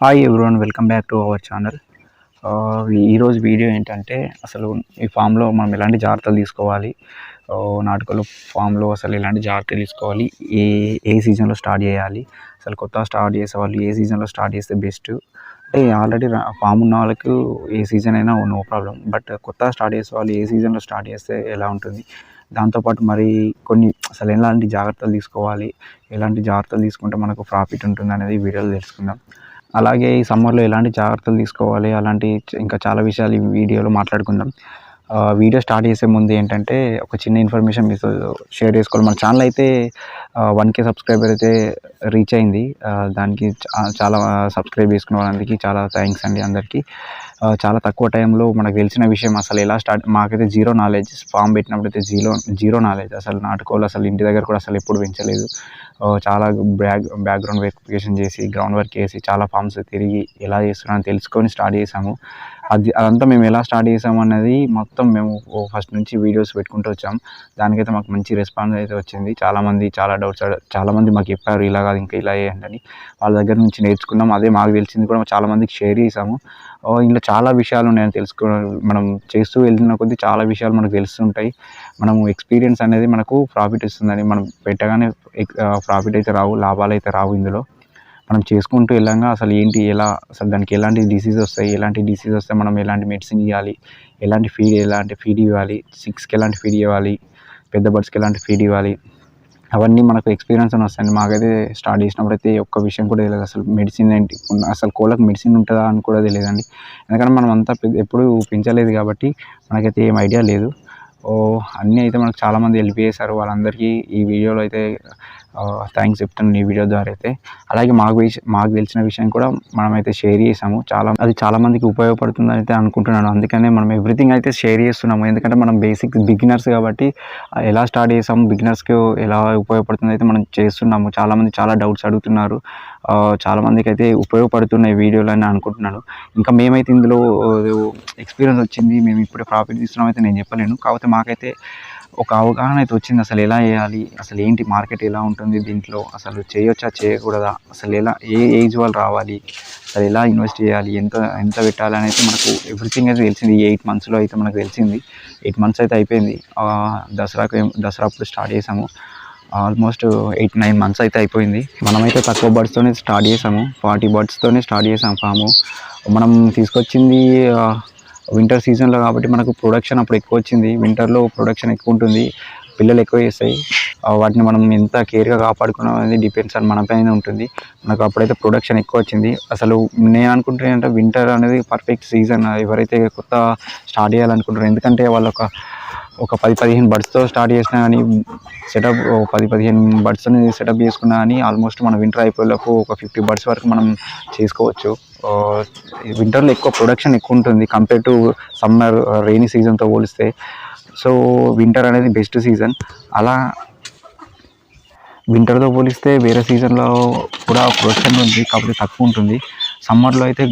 Hi everyone, welcome back to our channel. ఈరోజు video ఏంటంటే అసలు ఈ ఫామ్లో మనం ఎలాంటి జాగ్రత్తలు తీసుకోవాలి, నాటుకోళ్ళ ఫామ్లో అసలు ఎలాంటి జాగ్రత్తలు తీసుకోవాలి, ఏ ఏ సీజన్లో స్టార్ట్ చేయాలి, అసలు కొత్తగా స్టార్ట్ చేసే వాళ్ళు ఏ సీజన్లో స్టార్ట్ చేస్తే బెస్ట్. అంటే ఆల్రెడీ ఫామ్ ఉన్న వాళ్ళకు ఏ సీజన్ అయినా నో ప్రాబ్లం, బట్ కొత్తగా స్టార్ట్ చేసే వాళ్ళు ఏ సీజన్లో స్టార్ట్ చేస్తే ఎలా ఉంటుంది, దాంతోపాటు మరి కొన్ని అసలు ఎలాంటి జాగ్రత్తలు తీసుకోవాలి, ఎలాంటి జాగ్రత్తలు తీసుకుంటే మనకు ప్రాఫిట్ ఉంటుంది అనేది వీడియోలో తెలుసుకుందాం. అలాగే ఈ సమ్మర్లో ఎలాంటి జాగ్రత్తలు తీసుకోవాలి, అలాంటి ఇంకా చాలా విషయాలు ఈ వీడియోలో మాట్లాడుకుందాం. వీడియో స్టార్ట్ చేసే ముందు ఏంటంటే ఒక చిన్న ఇన్ఫర్మేషన్ మీతో షేర్ చేసుకోవాలి. మన ఛానల్ అయితే 1K సబ్స్క్రైబర్ అయితే రీచ్ అయింది. దానికి చాలా సబ్స్క్రైబ్ చేసుకున్న వాళ్ళందరికీ చాలా థ్యాంక్స్ అండి అందరికీ. చాలా తక్కువ టైంలో మనకు తెలిసిన విషయం అసలు ఎలా మాకైతే జీరో నాలెడ్జ్. ఫామ్ పెట్టినప్పుడు అయితే జీరో నాలెడ్జ్. అసలు నాటుకోవాలి అసలు ఇంటి దగ్గర కూడా అసలు ఎప్పుడు పెంచలేదు. చాలా బ్యాక్గ్రౌండ్ వెరిఫికేషన్ చేసి, గ్రౌండ్ వర్క్ చేసి, చాలా ఫామ్స్ తిరిగి ఎలా చేస్తున్నారని తెలుసుకొని స్టార్ట్ చేసాము. అదంతా మేము ఎలా స్టార్ట్ చేసాము అన్నది మొత్తం మేము ఫస్ట్ నుంచి వీడియోస్ పెట్టుకుంటూ వచ్చాము. దానికైతే మాకు మంచి రెస్పాన్స్ అయితే వచ్చింది. చాలా డౌట్స్ చాలామంది మాకు చెప్పారు, ఇలా కాదు ఇంకా ఇలా చేయండి అని. వాళ్ళ దగ్గర నుంచి నేర్చుకున్నాం. అదే మాకు తెలిసింది కూడా చాలామందికి షేర్ చేసాము. ఇందులో చాలా విషయాలు ఉన్నాయని మనం చేస్తూ వెళ్తున్న కొద్దీ చాలా విషయాలు మనకు తెలుస్తుంటాయి. మనం ఎక్స్పీరియన్స్ అనేది మనకు ప్రాఫిట్ ఇస్తుందని, మనం పెట్టగానే ప్రాఫిట్ అయితే రావు, లాభాలు అయితే రావు. ఇందులో మనం చేసుకుంటూ వెళ్ళంగా అసలు ఏంటి, ఎలా, అసలు దానికి ఎలాంటి డిసీజ్ వస్తే మనం ఎలాంటి మెడిసిన్ ఇవ్వాలి, ఎలాంటి ఫీడ్ ఇవ్వాలి, సిక్స్కి ఎలాంటి ఫీడ్ ఇవ్వాలి, పెద్ద బర్డ్స్కి ఎలాంటి ఫీడ్ ఇవ్వాలి, అవన్నీ మనకు ఎక్స్పీరియన్స్ అని వస్తాయండి. మాకైతే స్టార్ట్ చేసినప్పుడు అయితే ఒక్క విషయం కూడా తెలియదు. అసలు మెడిసిన్ ఏంటి, అసలు కోళ్ళకు మెడిసిన్ ఉంటుందా అని కూడా తెలియదండి. ఎందుకంటే మనం అంతా ఎప్పుడూ పెంచలేదు కాబట్టి మనకైతే ఏం ఐడియా లేదు. అన్నీ అయితే మనకు చాలామంది హెల్ప్ చేశారు. వాళ్ళందరికీ ఈ వీడియోలో అయితే థ్యాంక్స్ చెప్తున్నాను ఈ వీడియో ద్వారా అయితే. అలాగే మాకు తెలిసిన విషయం కూడా మనమైతే షేర్ చేసాము. అది చాలామందికి ఉపయోగపడుతుందని అయితే అనుకుంటున్నాను. అందుకనే మనం ఎవ్రీథింగ్ అయితే షేర్ చేస్తున్నాము. ఎందుకంటే మనం బిగినర్స్ కాబట్టి ఎలా స్టార్ట్ చేసాము, బిగినర్స్కి ఎలా ఉపయోగపడుతుంది అయితే మనం చేస్తున్నాము. చాలామంది చాలా డౌట్స్ అడుగుతున్నారు. చాలామందికి అయితే ఉపయోగపడుతున్నాయి వీడియోలు అని అనుకుంటున్నాను. ఇంకా మేమైతే ఇందులో ఎక్స్పీరియన్స్ వచ్చింది, మేము ఇప్పుడే ప్రాఫిట్ తీస్తున్నాం అయితే నేను చెప్పలేను. కాకపోతే మాకైతే ఒక అవగాహన అయితే వచ్చింది. అసలు ఎలా చేయాలి, అసలు ఏంటి మార్కెట్ ఎలా ఉంటుంది, దీంట్లో అసలు చేయొచ్చా చేయకూడదా, అసలు ఎలా ఏ ఏజ్ వాళ్ళు రావాలి, అసలు ఎలా ఇన్వెస్ట్ చేయాలి, ఎంత పెట్టాలి అనేది మనకు ఎవ్రీథింగ్ అయితే తెలిసింది. ఈ 8 monthsలో అయితే మనకు తెలిసింది. 8 months అయితే అయిపోయింది. దసరా అప్పుడు స్టార్ట్ చేసాము. ఆల్మోస్ట్ 8-9 months అయితే అయిపోయింది. మనమైతే తక్కువ బర్డ్స్తోనే స్టార్ట్ చేసాము. 40 birdsతోనే స్టార్ట్ చేసాము ఫాము. మనం తీసుకొచ్చింది వింటర్ సీజన్లో కాబట్టి మనకు ప్రొడక్షన్ అప్పుడు ఎక్కువ వచ్చింది. వింటర్లో ప్రొడక్షన్ ఎక్కువ ఉంటుంది, పిల్లలు ఎక్కువ చేస్తాయి. వాటిని మనం ఎంత కేర్గా కాపాడుకున్నాం అనేది డిపెండ్స్ అని మన పైన ఉంటుంది. మనకు అప్పుడైతే ప్రొడక్షన్ ఎక్కువ వచ్చింది. అసలు నేను అనుకుంటున్నానంటే వింటర్ అనేది పర్ఫెక్ట్ సీజన్ ఎవరైతే కొత్త స్టార్ట్ చేయాలనుకుంటారో. ఎందుకంటే వాళ్ళు ఒక 10-15 బర్డ్స్తో స్టార్ట్ చేసినా కానీ, 10-15 బర్డ్స్ని సెటప్ చేసుకున్నా కానీ ఆల్మోస్ట్ మన వింటర్ అయిపోయేలోపు ఒక 50 birds వరకు మనం చేసుకోవచ్చు. వింటర్లో ఎక్కువ ప్రొడక్షన్ ఎక్కువ ఉంటుంది కంపేర్ టు సమ్మర్ రెయినీ సీజన్తో పోలిస్తే. సో వింటర్ అనేది బెస్ట్ సీజన్. అలా వింటర్తో పోలిస్తే వేరే సీజన్లో కూడా ప్రొడక్షన్ ఉంది, కాకపోతే తక్కువ ఉంటుంది. సమ్మర్లో అయితే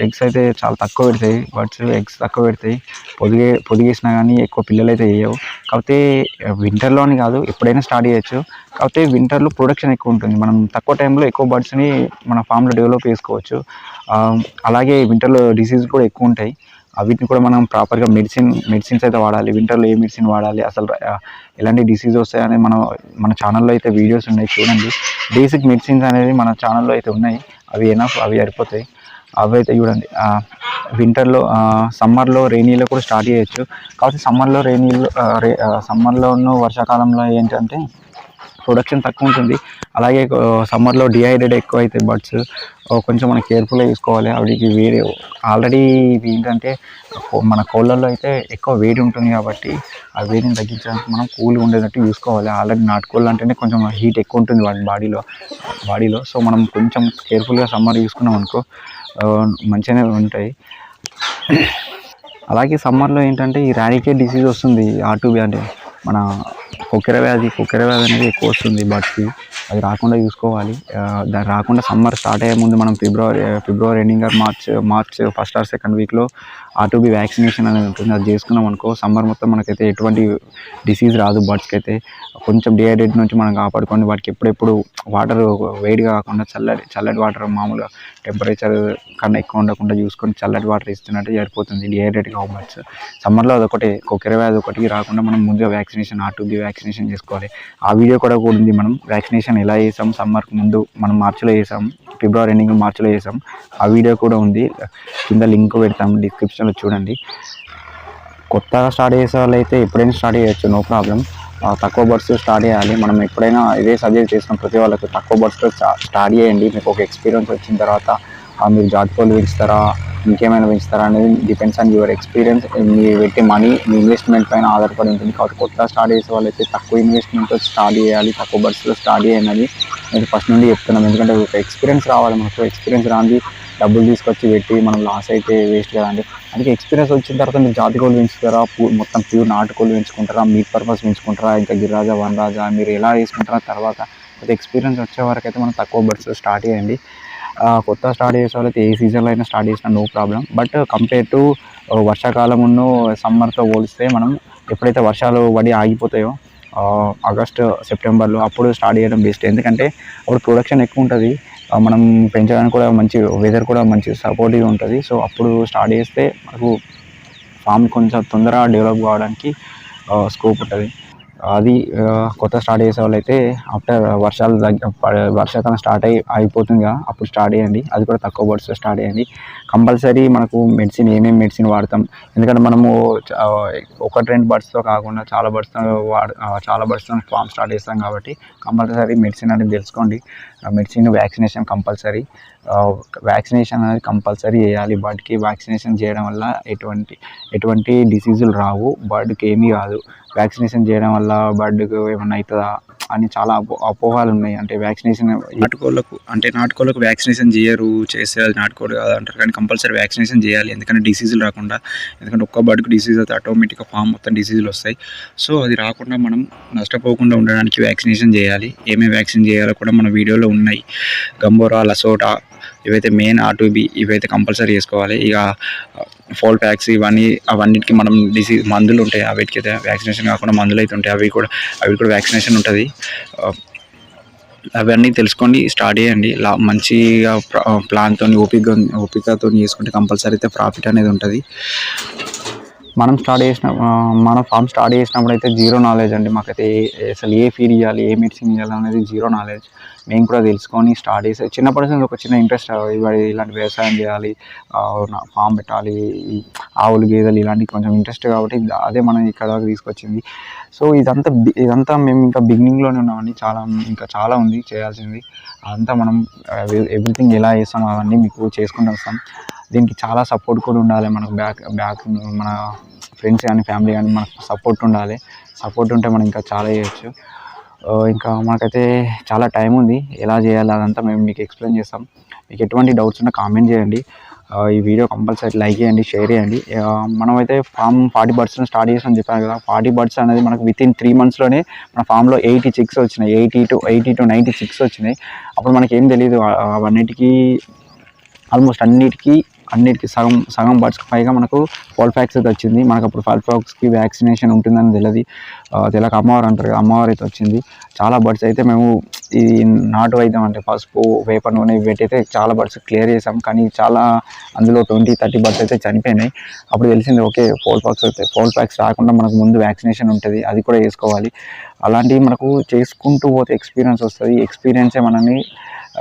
ఎగ్స్ అయితే చాలా తక్కువ పెడతాయి. బర్డ్స్ ఎగ్స్ తక్కువ పెడతాయి. పొదిగేసినా కానీ ఎక్కువ పిల్లలు అయితే వేయవు. కాకపోతే వింటర్లో అని కాదు, ఎప్పుడైనా స్టార్ట్ చేయొచ్చు. కాకపోతే వింటర్లో ప్రొడక్షన్ ఎక్కువ ఉంటుంది. మనం తక్కువ టైంలో ఎక్కువ బర్డ్స్ని మన ఫామ్లో డెవలప్ చేసుకోవచ్చు. అలాగే వింటర్లో డిసీజ్ కూడా ఎక్కువ ఉంటాయి. వీటిని కూడా మనం ప్రాపర్గా మెడిసిన్స్ అయితే వాడాలి. వింటర్లో ఏ మెడిసిన్ వాడాలి, అసలు ఎలాంటి డిసీజ్ వస్తాయని మన ఛానల్లో అయితే వీడియోస్ ఉన్నాయి, చూడండి. బేసిక్ మెడిసిన్స్ అనేది మన ఛానల్లో అయితే ఉన్నాయి. అవి సరిపోతాయి. అవి అయితే చూడండి. వింటర్లో సమ్మర్లో రెయినీలో కూడా స్టార్ట్ చేయొచ్చు. కాకపోతే సమ్మర్లోనూ వర్షాకాలంలో ఏంటంటే ప్రొడక్షన్ తక్కువ ఉంటుంది. అలాగే సమ్మర్లో డిహైడ్రేట్ ఎక్కువ అవుతాయి బర్డ్స్. కొంచెం మనం కేర్ఫుల్గా చూసుకోవాలి. వాటికి ఆల్రెడీ ఇది ఏంటంటే మన కోళ్ళల్లో అయితే ఎక్కువ వేడి ఉంటుంది కాబట్టి ఆ వేడిని తగ్గించడానికి మనం కూల్గా ఉండేటట్టు చూసుకోవాలి. ఆల్రెడీ నాటుకోళ్ళు అంటేనే కొంచెం హీట్ ఎక్కువ ఉంటుంది వాటి బాడీలో. సో మనం కొంచెం కేర్ఫుల్గా సమ్మర్ చూసుకున్నాం అనుకో మంచిగానే ఉంటాయి. అలాగే సమ్మర్లో ఏంటంటే ఈ ర్యానికేట్ డిసీజ్ వస్తుంది. R2B అంటే మన కొక్కెర వ్యాధి అనేది ఎక్కువ వస్తుంది బర్డ్స్కి. అది రాకుండా చూసుకోవాలి. దాని రాకుండా సమ్మర్ స్టార్ట్ అయ్యే ముందు మనం ఫిబ్రవరి ending or March first or second వీక్లో R2B వ్యాక్సినేషన్ అనేది ఉంటుంది. అది చేసుకున్నాం అనుకో సమ్మర్ మొత్తం మనకైతే ఎటువంటి డిసీజ్ రాదు. బర్డ్స్కి అయితే కొంచెం డిహైడ్రేట్ నుంచి మనం కాపాడుకోండి. వాటికి ఎప్పుడెప్పుడు వాటర్ వేడిగా కాకుండా చల్లటి వాటర్, మామూలుగా టెంపరేచర్ కన్నా ఎక్కువ ఉండకుండా చూసుకొని చల్లటి వాటర్ ఇస్తున్నట్టు సరిపోతుంది. డిహైడ్రేట్ కావు బర్డ్స్. సమ్మర్లో అదొకటి కొక్కెర వ్యాధి ఒకటి రాకుండా మనం ముందుగా వ్యాక్సినేషన్ R2B వ్యాక్సినేషన్ చేసుకోవాలి. ఆ వీడియో కూడా ఉంది. మనం వ్యాక్సినేషన్ ఎలా చేసాం సమ్మర్కి ముందు మనం మార్చిలో చేసాం, ఫిబ్రవరి ఎండింగ్ మార్చిలో చేసాం. ఆ వీడియో కూడా ఉంది, కింద లింక్ పెడతాం డిస్క్రిప్షన్లో చూడండి. కొత్తగా స్టార్ట్ చేసే వాళ్ళు అయితే ఎప్పుడైనా స్టార్ట్ చేయొచ్చు, నో ప్రాబ్లం. తక్కువ బర్డ్స్ స్టార్ట్ చేయాలి. మనం ఎప్పుడైనా ఇదే సజెస్ట్ చేస్తాం ప్రతి వాళ్ళకి, తక్కువ బర్డ్స్తో స్టార్ట్ చేయండి. మీకు ఒక ఎక్స్పీరియన్స్ వచ్చిన తర్వాత మీరు జాతికోళ్ళు పెంచుతారా ఇంకేమైనా పెంచుతారా అనేది డిపెండ్స్ ఆన్ యువర్ ఎక్స్పీరియన్స్. మీరు పెట్టే మనీ మీ ఇన్వెస్ట్మెంట్ పైన ఆధారపడి ఉంటుంది. కాబట్టి కొత్తగా స్టార్ట్ చేసే వాళ్ళైతే తక్కువ ఇన్వెస్ట్మెంట్తో స్టార్ట్ చేయాలి, తక్కువ బర్డ్స్తో స్టార్ట్ చేయాలి. నేను ఫస్ట్ నుండి చెప్తున్నాం, ఎందుకంటే ఒక ఎక్స్పీరియన్స్ రావాలి మనకు. ఎక్స్పీరియన్స్ రాంది డబ్బులు తీసుకొచ్చి పెట్టి మనం లాస్ అయితే వేస్ట్ కదండి. అందుకే ఎక్స్పీరియన్స్ వచ్చిన తర్వాత మీరు జాతికోళ్ళు పెంచుతారా, మొత్తం ప్యూర్ నాటుకోళ్ళు పెంచుకుంటారా, మీట్ పర్పస్ పెంచుకుంటారా, ఇంకా గిరిరాజా వనరాజా మీరు ఎలా వేసుకుంటారా తర్వాత ఎక్స్పీరియన్స్ వచ్చే వరకు అయితే మనం తక్కువ బర్డ్స్ స్టార్ట్ చేయండి. కొత్తగా స్టార్ట్ చేసే వాళ్ళైతే ఏ సీజన్లో అయినా స్టార్ట్ చేసినా no problem. But compare to వర్షాకాలమును సమ్మర్తో పోలిస్తే మనం ఎప్పుడైతే వర్షాలు పడి ఆగిపోతాయో ఆగస్ట్ సెప్టెంబర్లో అప్పుడు స్టార్ట్ చేయడం బెస్ట్. ఎందుకంటే అప్పుడు ప్రొడక్షన్ ఎక్కువ ఉంటుంది, మనం పెంచడానికి కూడా మంచి వెదర్ కూడా మంచి సపోర్టివ్గా ఉంటుంది. సో అప్పుడు స్టార్ట్ చేస్తే మనకు ఫామ్ కొంచెం తొందరగా డెవలప్ కావడానికి స్కోప్ ఉంటుంది. అది కొత్త స్టార్ట్ చేసే వాళ్ళు అయితే ఆఫ్టర్ వర్షాకాలం స్టార్ట్ అయిపోతుంది కదా అప్పుడు స్టార్ట్ చేయండి. అది కూడా తక్కువ బర్డ్స్ స్టార్ట్ చేయండి. కంపల్సరీ మనకు మెడిసిన్ ఏమేమి మెడిసిన్ వాడతాం, ఎందుకంటే మనము ఒకటి రెండు బర్డ్స్తో కాకుండా చాలా బర్డ్స్తో ఫామ్ స్టార్ట్ చేస్తాం కాబట్టి కంపల్సరీ మెడిసిన్ అనేది తెలుసుకోండి. Medicine vaccination compulsory. వ్యాక్సినేషన్ అనేది కంపల్సరీ చేయాలి. బర్డ్కి వ్యాక్సినేషన్ చేయడం వల్ల ఎటువంటి డిసీజులు రావు, బర్డ్కి ఏమీ కాదు. వ్యాక్సినేషన్ చేయడం వల్ల బర్డ్కు ఏమన్నా అవుతుందా అని చాలా అపోహలు ఉన్నాయి. అంటే వ్యాక్సినేషన్ నాటుకోళ్ళకు వ్యాక్సినేషన్ చేయరు, చేస్తే అది నాటుకోడు కాదు అంటారు, కానీ కంపల్సరీ వ్యాక్సినేషన్ చేయాలి. ఎందుకంటే డిసీజులు రాకుండా. ఎందుకంటే ఒక్క బర్డ్కి డిసీజ్ అయితే ఆటోమేటిక్గా ఫామ్ మొత్తం డిసీజులు వస్తాయి. సో అది రాకుండా మనం నష్టపోకుండా ఉండడానికి వ్యాక్సినేషన్ చేయాలి. ఏమేమి వ్యాక్సిన్ చేయాలో కూడా మన వీడియోలో ఉన్నాయి. గంబోరా, లసోటా ఇవైతే మెయిన్, R2B ఇవైతే కంపల్సరీ చేసుకోవాలి. ఇక ఫోల్ ప్యాక్స్ అవన్నిటికి మనం మందులు ఉంటాయి, వీటికి అయితే వ్యాక్సినేషన్ కాకుండా మందులు అయితే ఉంటాయి, అవి కూడా వ్యాక్సినేషన్ ఉంటుంది. అవన్నీ తెలుసుకొని స్టార్ట్ చేయండి. మంచిగా ప్లాన్తో ఓపికతో చేసుకుంటే కంపల్సరీ అయితే ప్రాఫిట్ అనేది ఉంటుంది. మన ఫామ్ స్టార్ట్ చేసినప్పుడు అయితే జీరో నాలెడ్జ్ అండి. మాకైతే అసలు ఏ ఫీడ్ ఇవ్వాలి, ఏ మెడిసిన్ ఇవ్వాలి అనేది జీరో నాలెడ్జ్. మేము కూడా తెలుసుకొని స్టార్ట్ చేసి చిన్నప్పటి నుంచి ఒక చిన్న ఇంట్రెస్ట్ ఇలాంటి వ్యవసాయం చేయాలి, ఫామ్ పెట్టాలి, ఆవులు గేదెలు ఇలాంటి కొంచెం ఇంట్రెస్ట్ కాబట్టి అదే మనం ఇక్కడ తీసుకొచ్చింది. సో ఇదంతా మేము ఇంకా బిగినింగ్లోనే ఉన్నామండి. ఇంకా చాలా ఉంది చేయాల్సింది. అదంతా మనం ఎవ్రీథింగ్ ఎలా చేస్తాం అవన్నీ మీకు చేసుకుంటూ వస్తాం. దీనికి చాలా సపోర్ట్ కూడా ఉండాలి. మనకు బ్యాక్ మన ఫ్రెండ్స్ కానీ ఫ్యామిలీ కానీ మనకు సపోర్ట్ ఉండాలి. సపోర్ట్ ఉంటే మనం ఇంకా చాలా చేయొచ్చు. ఇంకా మనకైతే చాలా టైం ఉంది. ఎలా చేయాలి అదంతా మేము మీకు ఎక్స్ప్లెయిన్ చేస్తాం. మీకు ఎటువంటి డౌట్స్ ఉన్నా కామెంట్ చేయండి. ఈ వీడియో కంపల్సరీ లైక్ చేయండి, షేర్ చేయండి. మనమైతే ఫామ్ 40 బర్డ్స్ స్టార్ట్ చేసామని చెప్పాను కదా. 40 బర్డ్స్ అనేది మనకు వితిన్ 3 monthsలోనే మన ఫామ్లో 80 chicks వచ్చినాయి, 80 to 90 chicks వచ్చినాయి. అప్పుడు మనకి ఏం తెలియదు, అవన్నిటికీ ఆల్మోస్ట్ అన్నిటికీ సగం బర్డ్స్కి పైగా మనకు ఫోల్ ప్యాక్స్ అయితే వచ్చింది. మనకు అప్పుడు ఫోల్ ప్యాక్స్కి వ్యాక్సినేషన్ ఉంటుందని తెలియక అమ్మవారు అంటారు కదా, అమ్మవారు అయితే వచ్చింది. చాలా బర్డ్స్ అయితే మేము ఈ నాటు వైద్యం అంటే పసుపు, వేప నూనె వీటైతే చాలా బర్డ్స్ క్లియర్ చేసాం. కానీ అందులో 20-30 బర్డ్స్ అయితే చనిపోయినాయి. అప్పుడు తెలిసింది ఓకే ఫోల్ ప్యాక్స్ రాకుండా మనకు ముందు వ్యాక్సినేషన్ ఉంటుంది, అది కూడా చేసుకోవాలి. అలాంటివి మనకు చేసుకుంటూ పోతే ఎక్స్పీరియన్స్ వస్తుంది. ఎక్స్పీరియన్సే మనల్ని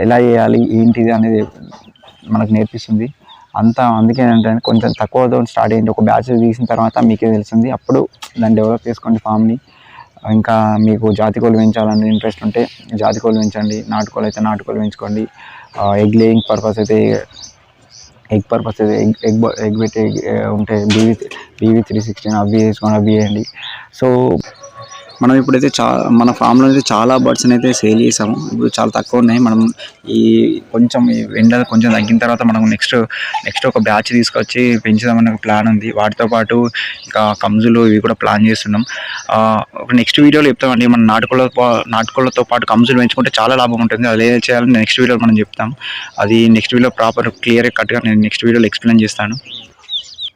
ఎలా చేయాలి ఏంటిది అనేది మనకు నేర్పిస్తుంది. అందుకే ఏంటంటే కొంచెం తక్కువతో స్టార్ట్ అయ్యింది. ఒక బ్యాచ్ తీసిన తర్వాత మీకే తెలిసింది, అప్పుడు దాన్ని డెవలప్ చేసుకోండి ఫామ్ని. ఇంకా మీకు జాతికోళ్ళు పెంచాలని ఇంట్రెస్ట్ ఉంటే జాతికోళ్ళు పెంచండి, నాటుకోళ్ళు అయితే నాటుకోళ్ళు పెంచుకోండి. ఎగ్ లేయింగ్ పర్పస్ అయితే ఎగ్ పెట్టి ఉంటే BV316 అవి వేసుకొని అవి వేయండి. సో మనం ఇప్పుడైతే మన ఫామ్లో అయితే చాలా బర్డ్స్ని అయితే సేల్ చేసాము. ఇప్పుడు చాలా తక్కువ ఉన్నాయి. మనం ఈ కొంచెం ఈ ఎండలు కొంచెం తగ్గిన తర్వాత మనం నెక్స్ట్ ఒక బ్యాచ్ తీసుకొచ్చి పెంచుదామని ఒక ప్లాన్ ఉంది. వాటితో పాటు ఇంకా కమ్జులు ఇవి కూడా ప్లాన్ చేస్తున్నాం. నెక్స్ట్ వీడియోలో చెప్తామండి. మన నాటుకోళ్ళతో పాటు కమ్జులు పెంచుకుంటే చాలా లాభం ఉంటుంది. అది ఏం చేయాలని నెక్స్ట్ వీడియోలో మనం చెప్తాం. అది నెక్స్ట్ వీడియో ప్రాపర్ క్లియర్గా కట్గా నేను నెక్స్ట్ వీడియోలో ఎక్స్ప్లెయిన్ చేస్తాను.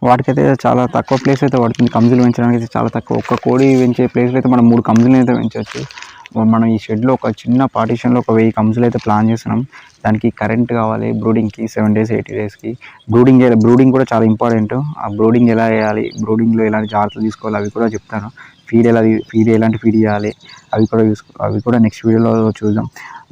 వాటికైతే చాలా తక్కువ ప్లేస్ అయితే పడుతుంది. కమ్జులు పెంచడానికి అయితే చాలా తక్కువ. ఒక్క కోడి పెంచే ప్లేస్లో అయితే మనం 3 కమ్జులు అయితే పెంచవచ్చు. మనం ఈ షెడ్లో ఒక చిన్న పార్టీషన్లో ఒక 1000 కమ్జులు అయితే ప్లాన్ చేస్తున్నాం. దానికి కరెంట్ కావాలి బ్రూడింగ్కి 7 days 8 daysకి. బ్రూడింగ్ కూడా చాలా ఇంపార్టెంట్. ఆ బ్రూడింగ్ ఎలా చేయాలి, బ్రూడింగ్లో ఎలాంటి జాగ్రత్తలు తీసుకోవాలి అవి కూడా చెప్తాను. ఎలాంటి ఫీడ్ చేయాలి అవి కూడా నెక్స్ట్ వీడియోలో చూద్దాం.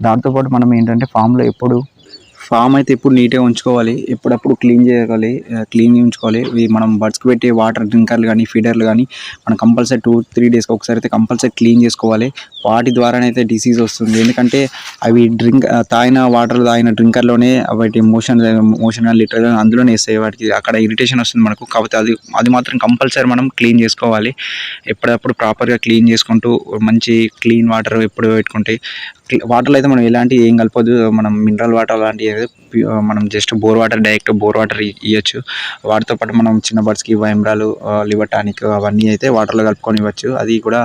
దాంతోపాటు మనం ఏంటంటే ఫామ్ అయితే ఎప్పుడు నీట్గా ఉంచుకోవాలి. ఎప్పుడప్పుడు క్లీన్ ఉంచుకోవాలి. ఇవి మనం బర్డ్స్కి పెట్టే వాటర్ డ్రింకర్లు కానీ ఫీడర్లు కానీ మనం కంపల్సరీ 2-3 డేస్కి ఒకసారి అయితే కంపల్సరీ క్లీన్ చేసుకోవాలి. వాటి ద్వారానైతే డిసీజ్ వస్తుంది. ఎందుకంటే అవి తాగిన డ్రింకర్లోనే వాటి మోషన్ లిటర్ అందులోనే వేస్తాయి. వాటికి అక్కడ ఇరిటేషన్ వస్తుంది మనకు. కాకపోతే అది మాత్రం కంపల్సరీ మనం క్లీన్ చేసుకోవాలి. ఎప్పుడప్పుడు ప్రాపర్గా క్లీన్ చేసుకుంటూ మంచి క్లీన్ వాటర్ ఎప్పుడు పెట్టుకుంటే వాటర్లో అయితే మనం ఏం కలపొద్దు. మనం మినరల్ వాటర్ లాంటివి మనం జస్ట్ డైరెక్ట్ బోర్ వాటర్ ఇవ్వచ్చు. వాటితో పాటు మనం చిన్న బర్డ్స్కి వైమ్రాలు, లివర్ టానిక్ అవన్నీ అయితే వాటర్లో కలుపుకొని ఇవ్వచ్చు. అది కూడా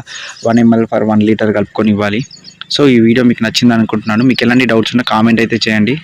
1 ml per 1 liter కలుపుకొని ఇవ్వాలి. సో ఈ వీడియో మీకు నచ్చింది అనుకుంటున్నాను. మీకు ఎలాంటి డౌట్స్ ఉన్నా కామెంట్ అయితే చేయండి.